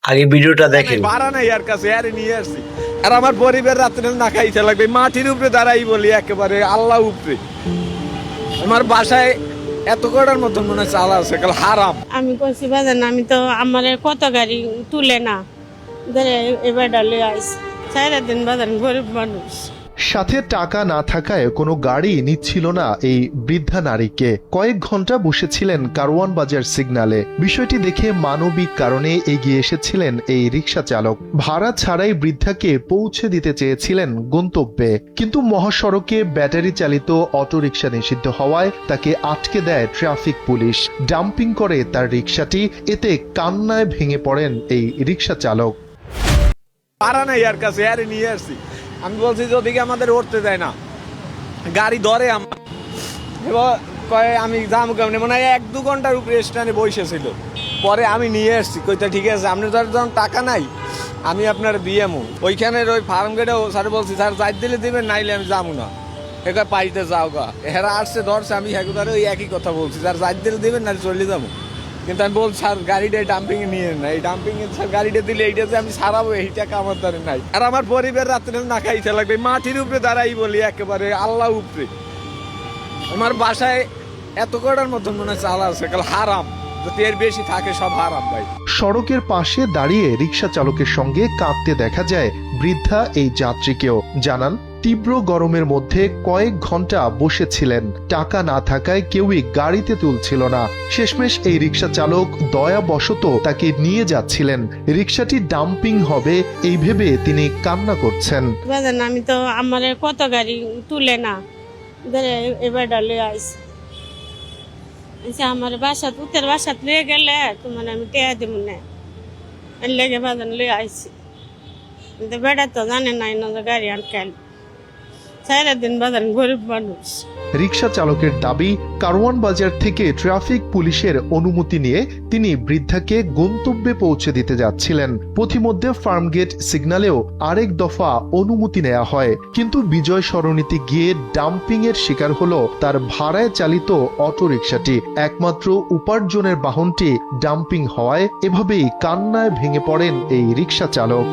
আগে ভিডিওটা দেখেন। ভাড়া নাই আর কাছে আরে নিয়ে আসছি। আর আমার পরিবার রাত্রে না খাইতে লাগবে, মাটির উপরে দাঁড়াই বলি একেবারে আল্লাহ উপরে। আমার বাসায় এত কটার মতন মনে হয় চাল আছে, কাল হারাম। আমি কইছি বাজান আমি তো আমার কত গাড়ি তুলে না এবার ডালে আইস সারা দিন বাজান গরিব মানুষ। সাথে টাকা না থাকায় কোনো গাড়ি নিচ্ছিল না এই বৃদ্ধা নারীকে। কয়েক ঘন্টা বসেছিলেন কারওয়ান বাজার সিগন্যালে। বিষয়টি দেখে মানবিক কারণে এগিয়ে এসেছিলেন এই রিকশা চালক। ভাড়া ছাড়াই বৃদ্ধাকে পৌঁছে দিতে চেয়েছিলেন গন্তব্যে, কিন্তু মহাসড়কে ব্যাটারি চালিত অটোরিকশা নিষিদ্ধ হওয়ায় তাকে আটকে দেয় ট্রাফিক পুলিশ। ডাম্পিং করে তার রিকশাটি। এতে কান্নায় ভেঙে পড়েন এই রিকশা চালক। ভাড়া নাই আর কাছে আরে নিয়ে আসছি। আমি বলছি যে ওদিকে আমাদের উঠতে দেয় না, গাড়ি ধরে আমার। এবার কয়ে আমি যাবো কেমনি, মানে 1-2 ঘন্টার উপরে স্ট্যান্ডে বসেছিল। পরে আমি নিয়ে আসছি, কইতে ঠিক আছে আপনি ধর যখন টাকা নাই আমি আপনার দিয়েমু। ওইখানের ওই ফার্ম গেটেও স্যার বলছি স্যার যাই দিলে দিবেন, নাইলে আমি যাবো না। একা পাইতে যাও গা, হেরা আসছে ধরছে, আমি হেকুদারে ওই একই কথা বলছি স্যার যাই দিলে দিবেন, নাহলে চলে যাবো। কিন্তু আমি বলছি স্যার গাড়িটা ডাম্পিং এ নিয়ে না, এই ডাম্পিং এ স্যার গাড়িটা দিলে এইটা যে আমি সারাবো এই টাকা আমার দ্বারা নাই। আর আমার পরিবার রাত্রে না খাইতে লাগবে, মাটির উপরে দাঁড়াই বলি একেবারে আল্লাহ উপরে। আমার বাসায় এত কটার মতন মনে হয় চাল আছে, কাল হারাম। যদি এর বেশি থাকে সব হারাম ভাই। সড়কের পাশে দাঁড়িয়ে রিকশা চালকের সঙ্গে কাঁদতে দেখা যায় বৃদ্ধা এই যাত্রীকেও। জানান, তীব্র গরমের মধ্যে কয়েক ঘন্টা বসেছিলেন। টাকা না থাকায় কেউই গাড়িতে তুলছিল না। শেষমেশ এই রিকশা চালক দয়াবশত তাকে নিয়ে যাচ্ছিলেন। রিকশাটি ডাম্পিং হবে এই ভেবে তিনি কান্না করছেন। বাজান আমি তো আমার কত গাড়ি তুলে না এবার ডালে আইস আমার বাসাত উত্তর বাসাত লয়ে গেলে তোমার আমি টেয়া দিব না লেগে বাজান লয়ে আইসি। কিন্তু বেড়া তো জানে নাই না যে গাড়ি আনকাল সারা দিন বাজান গরিব মানুষ। রিকশা চালকের দাবি, কারওয়ান বাজার থেকে ট্রাফিক পুলিশের অনুমতি নিয়ে তিনি বৃদ্ধাকে গন্তব্যে পৌঁছে দিতে যাচ্ছিলেন। পথিমধ্যে ফার্মগেট সিগন্যালেও আরেক দফা অনুমতি নেওয়া হয়, কিন্তু বিজয় সরণিতে গিয়ে ডাম্পিং এর শিকার হলো তার ভাড়ায় চালিত অটোরিকশাটি। একমাত্র উপার্জনের বাহনটি ডাম্পিং হওয়ায় এভাবেই কান্নায় ভেঙে পড়েন এই রিকশা চালক।